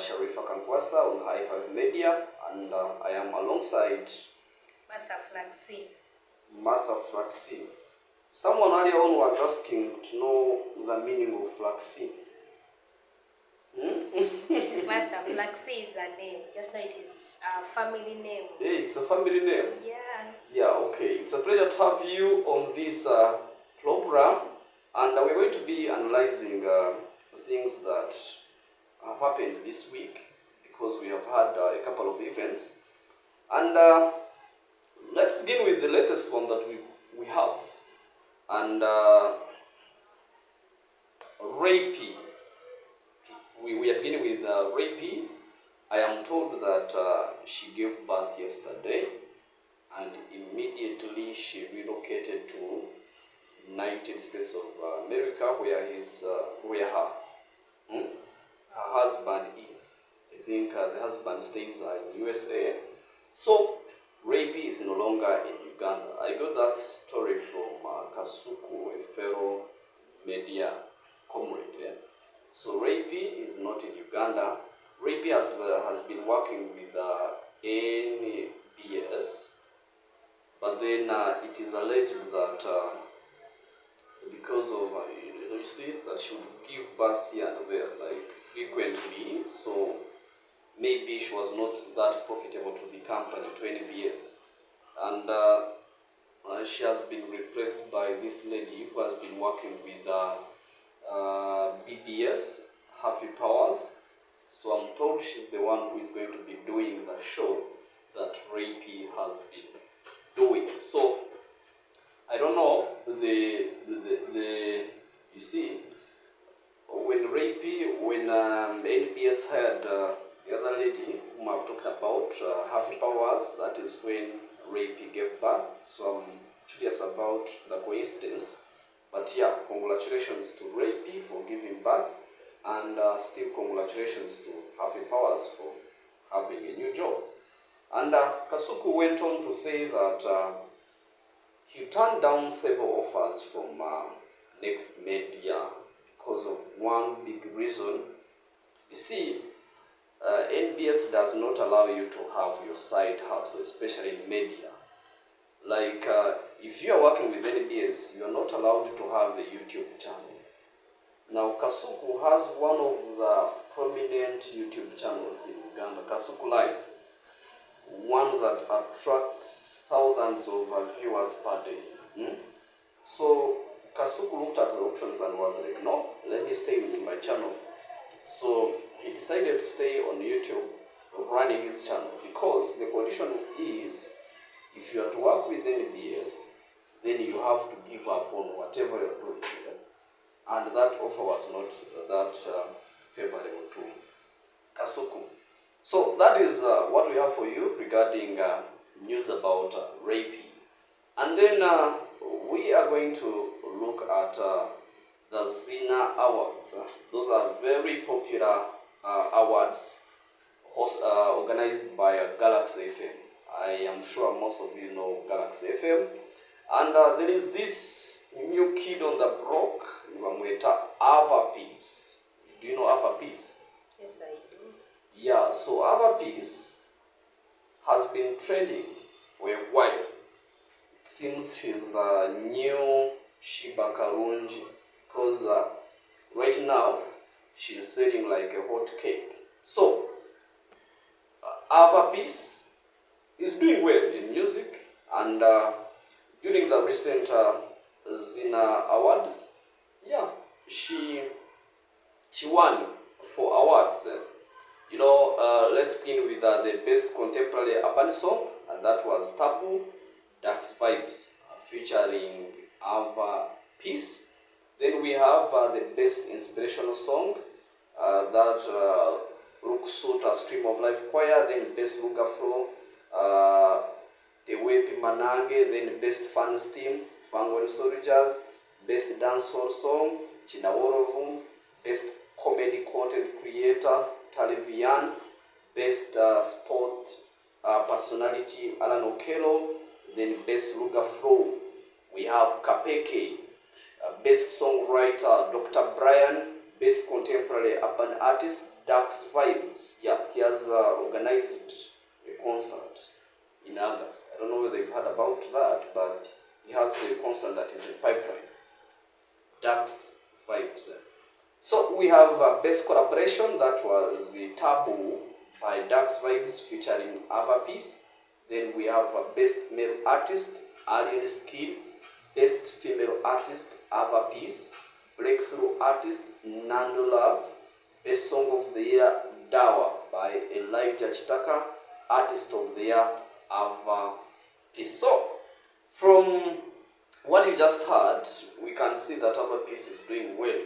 Sharifa Kankwasa on High Five Media, and I am alongside Martha Flaxi. Someone earlier on was asking to know the meaning of Flaxi. Martha Flaxi is a name, just like it is a family name. Hey, it's a family name? Yeah. Yeah, okay. It's a pleasure to have you on this program, and we're going to be analyzing things that have happened this week, because we have had a couple of events. And let's begin with the latest one that we have. And Rapey. We are beginning with Rapey. I am told that she gave birth yesterday, and immediately she relocated to United States of America, where her husband is. I think the husband stays in USA. So Rapey is no longer in Uganda. I got that story from Kasuku, a fellow media comrade. Yeah? So Rapey is not in Uganda. Rapey has been working with NBS, but then it is alleged that because of you see that she would give birth here and there, like frequently, so maybe she was not that profitable to the company, to NBS, and she has been replaced by this lady who has been working with BBS, Happy Powers. So I'm told she's the one who is going to be doing the show that Rapey has been doing. So I don't know, you see, when NBS had the other lady whom I've talked about, Happy Powers, that is when Rapey gave birth. So I'm curious about the coincidence. But yeah, congratulations to Rapey for giving birth, and still congratulations to Happy Powers for having a new job. And Kasuku went on to say that he turned down several offers from Next Media because of one big reason. You see, NBS does not allow you to have your side hustle, especially in media. Like, if you are working with NBS, you are not allowed to have a YouTube channel. Now, Kasuku has one of the prominent YouTube channels in Uganda, Kasuku Live, one that attracts thousands of viewers per day. So Kasuku looked at the options and was like, no, let me stay with my channel. So he decided to stay on YouTube running his channel, because the condition is, if you are to work with NBS, then you have to give up on whatever you're doing. And that offer was not that favorable to Kasuku. So that is what we have for you regarding news about Rapey. And then we are going to look at the Zina Awards. Those are very popular awards organized by Galaxy FM. I am sure most of you know Galaxy FM. And there is this new kid on the block, Ava Peace. Do you know Ava Peace? Yes, I do. Yeah, so Ava Peace has been trending for a while. It seems she's the new Shiba Karunji, because right now she's selling like a hot cake. So Ava Peace is doing well in music, and during the recent Zina Awards, yeah, she won 4 awards. Let's begin with the best contemporary urban song, and that was Taboo, Dax Vibes, featuring Ava Peace. Then we have the best inspirational song, that Ruksuta Stream of Life Choir. Then best Luga Flow, Tewepi Manange. Then best fans team, Fangoni Soldiers. Best dancehall song, Chinaworovu. Best comedy content creator, Talivian. Best sport personality, Alan Okello. Then best Luga Flow, we have Kapeke. Best songwriter, Dr. Brian. Best contemporary urban artist, Dax Vibes. Yeah, he has organized a concert in August. I don't know whether you've heard about that, but he has a concert that is in pipeline. Dax Vibes. So we have a best collaboration, that was the Taboo by Dax Vibes featuring Avapeace. Then we have a best male artist, Alien Skin. Best female artist, Avapeace. Breakthrough artist, Nando Love. Best song of the year, Dawa by Elijah Chitaka. Artist of the year, Avapeace. So from what you just heard, we can see that Avapeace is doing well.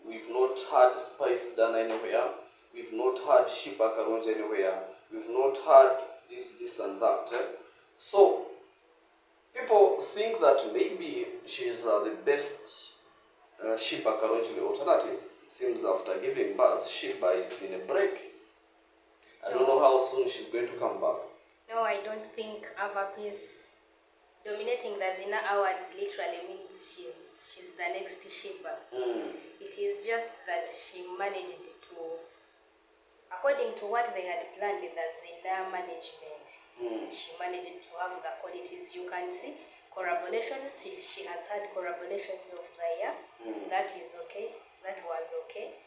We've not had Spice done anywhere. We've not had Shiba Karunji anywhere. We've not had this and that. So people think that maybe she's the best Shiba Karunji alternative. It seems after giving birth, Shiba is in a break. I don't know how soon she's going to come back. No, I don't think Avapeace dominating the Zina Awards literally means she's the next Shiba. It is just that she managed to, according to what they had planned in the Zina management, she managed to have the qualities. You can see collaborations. She has had collaborations of the year. That is okay. That was okay.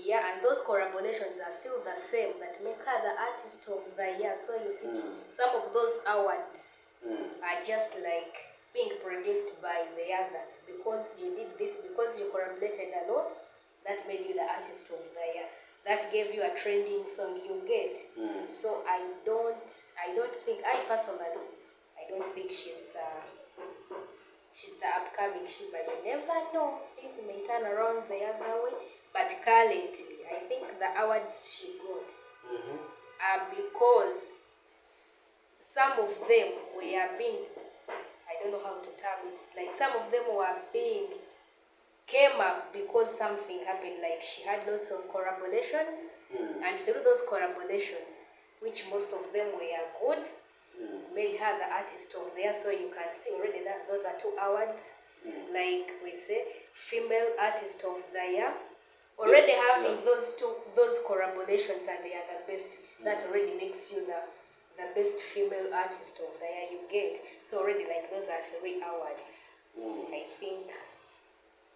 And those collaborations are still the same that make her the artist of the year. So you see, some of those awards are just like being produced by the other. Because you did this, because you collaborated a lot, that made you the artist of the year. That gave you a trending song, you get. So I personally don't think she's the upcoming Shiba. You never know, things may turn around the other way. But currently, I think the awards she got are because some of them were being, I don't know how to term it, like some of them came up because something happened, like she had lots of collaborations, and through those collaborations, which most of them were good, made her the artist of the year. So you can see already that those are 2 awards, like we say, female artist of the year. Already having those collaborations and they are the best, that already makes you the best female artist of the year you get. So already like those are 3 awards. I think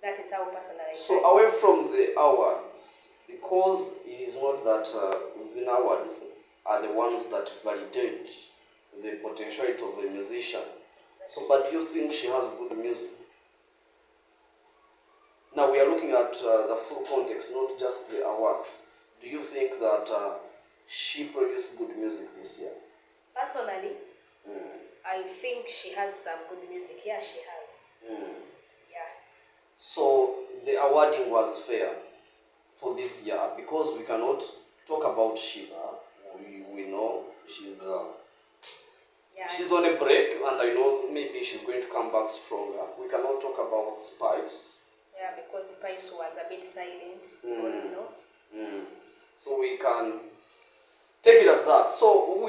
that is how personally. So away from the awards, because it is not that Zina awards are the ones that validate the potentiality of a musician. So, but do you think she has good music? Now we are looking at the full context, not just the awards. Do you think that she produced good music this year? Personally, I think she has some good music. Yeah, she has. Yeah. So the awarding was fair for this year, because we cannot talk about Shiba. We know she's on a break, and I know maybe she's going to come back stronger. We cannot talk about Spice. Yeah, because Spice was a bit silent. So we can take it at that. So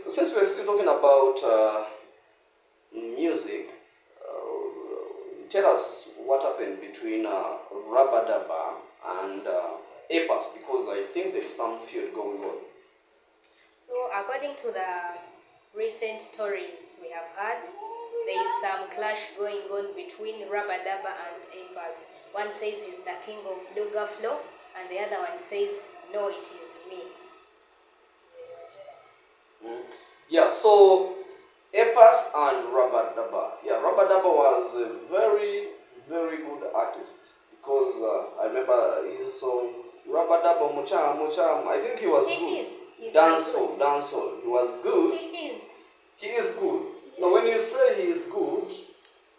since we're still talking about music, tell us what happened between Rabadaba and Epas, because I think there is some feud going on. So according to the recent stories we have heard, there is some clash going on between Rabadaba and Epas. One says he's the king of Luga Flow, and the other one says, no, it is me. Yeah, so Epas and Rabadaba. Yeah, Rabadaba was a very, very good artist, because I remember his song, Rabadaba Mucham Mucham. I think he was good. He's dancehall. He was good. He is good. Now, when you say he is good,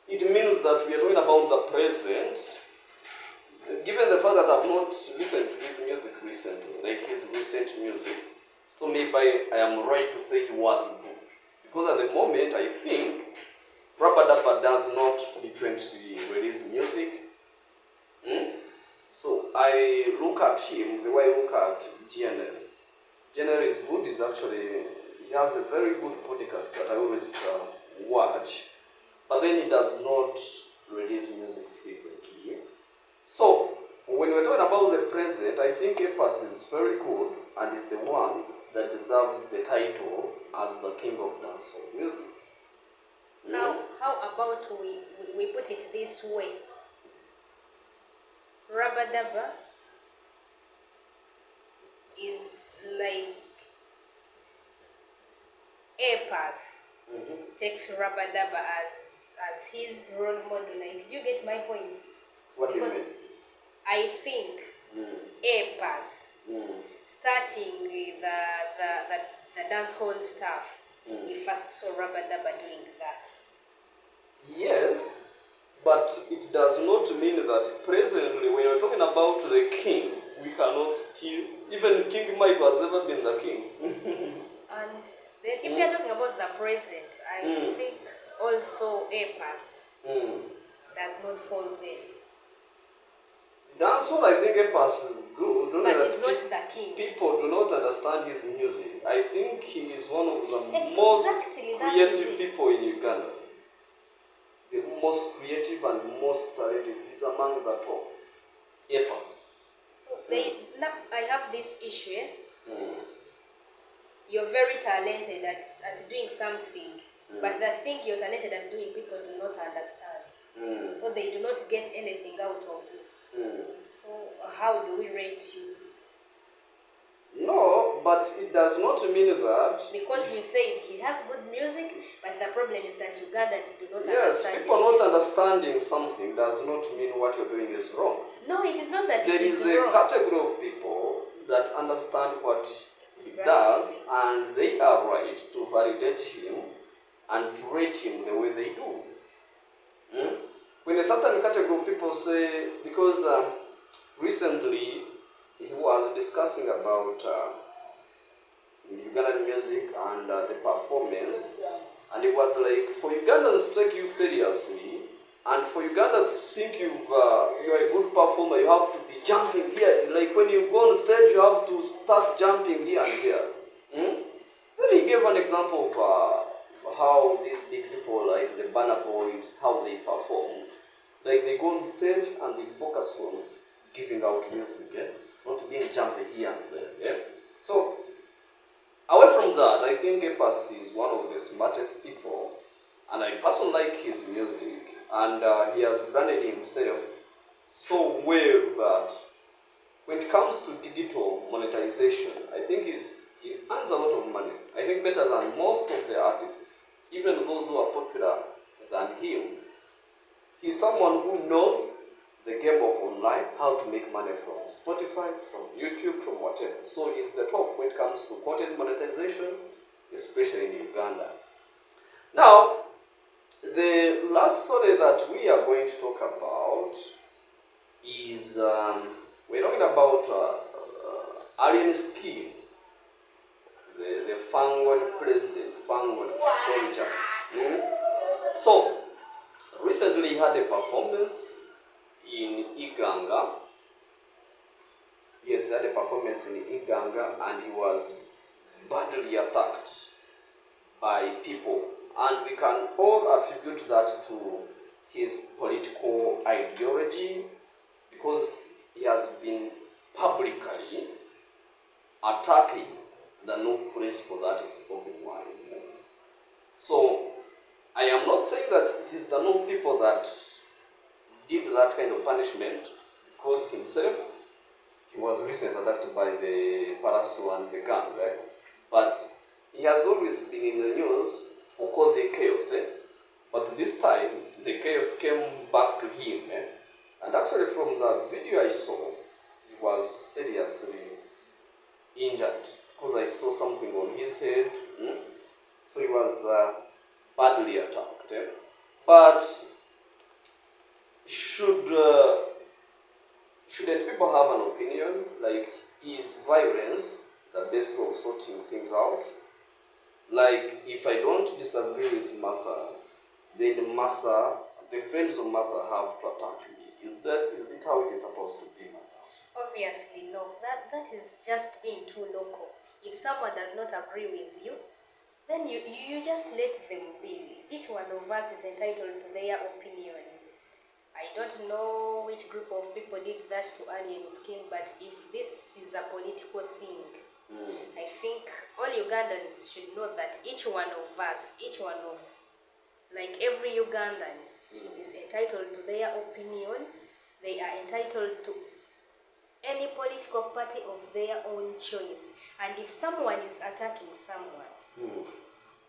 it means that we are talking about the present. Given the fact that I've not listened to his music recently, like his recent music, so maybe I am right to say he was good. Because at the moment, I think Rabadaba does not frequently release music. So I look at him the way I look at GNL. GNL is good. He has a very good podcast that I always watch, but then he does not release music frequently. So when we're talking about the present, I think Epas is very good and is the one that deserves the title as the king of dancehall music. Now, how about we put it this way? Rubber Dabba is like Epas takes Rubber Dabba as his role model. Like, do you get my point? What because do you mean? I think Epas starting with the dancehall stuff, he first saw Rubber Dabba doing that. Yes, but it does not mean that presently, when you're talking about the king, we cannot steal. Even King Mike has never been the king. And then, if you're talking about the present, I think also Epas does not fall there. That's what I think Epas is good. But he's not the king. People do not understand his music. I think he is one of the most creative people in Uganda. The most creative and most talented. He's among the top. Epas. So now I have this issue. You're very talented at doing something, but the thing you're talented at doing, people do not understand. Or they do not get anything out of it. So how do we rate you? No, but it does not mean that... Because you said he has good music, but the problem is that Ugandans do not understand. Yes, people not understanding something does not mean what you're doing is wrong. No, it is not that there it is a wrong. category of people that understand what he does, and they are right to validate him and to rate him the way they do. When a certain category of people say, because recently he was discussing about Ugandan music and the performance, and it was like, for Ugandans to take you seriously, and for Uganda to think you're a good performer, you have to be jumping here. Like when you go on stage, you have to start jumping here and here. Then he gave an example of how these big people, like the Banner Boys, how they perform. Like they go on stage and they focus on giving out music, not being jumping here and there. So, away from that, I think Epas is one of the smartest people, and I personally like his music, and he has branded himself so well that when it comes to digital monetization, I think he earns a lot of money. I think better than most of the artists, even those who are popular than him. He's someone who knows the game of online, how to make money from Spotify, from YouTube, from whatever. So he's the top when it comes to content monetization, especially in Uganda. Now, the last story that we are going to talk about is, we're talking about alien scheme. The Fangon president, Fangon soldier. So, recently he had a performance in Iganga. Yes, he had a performance in Iganga, and he was badly attacked by people. And we can all attribute that to his political ideology, because he has been publicly attacking the no principle that is spoken wine. So, I am not saying that it is the no people that did that kind of punishment, because himself, he was recently attacked by the parasol and the gun, right? But he has always been in the news for causing chaos, But this time, the chaos came back to him, And actually from the video I saw, he was seriously injured, because I saw something on his head. So he was badly attacked. But shouldn't people have an opinion? Like, is violence the best way of sorting things out? Like, if I don't disagree with Martha, then Martha, the friends of Martha have to attack me. Is it how it is supposed to be, Martha? Obviously, no. That is just being too local. If someone does not agree with you, then you just let them be. Each one of us is entitled to their opinion. I don't know which group of people did that to alien skin, but if this is a political thing, I think all Ugandans should know that each one of us, like every Ugandan, is entitled to their opinion. They are entitled to any political party of their own choice. And if someone is attacking someone,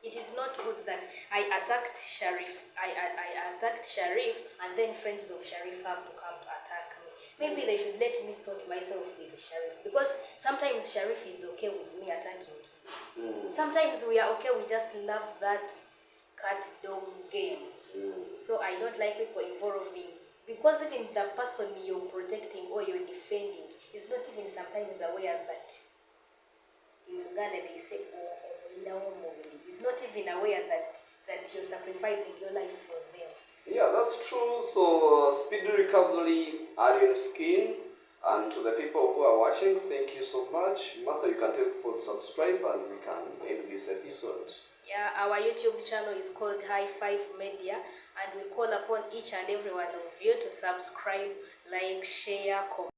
it is not good that I attacked Sharif. I attacked Sharif, and then friends of Sharif have to come to attack me. Maybe they should let me sort myself with Sharif, because sometimes Sharif is okay with me attacking him. Sometimes we are okay. We just love that cat-dog game. So I don't like people involving, because even the person you're protecting or you're defending is not even sometimes aware that in Uganda they say, is not even aware that you're sacrificing your life for them. Yeah, that's true. So speedy recovery, alien skin, and to the people who are watching, thank you so much. Martha, you can tell people to subscribe and we can end this episode. Yeah, our YouTube channel is called High Five Media, and we call upon each and every one of you to subscribe, like, share, comment.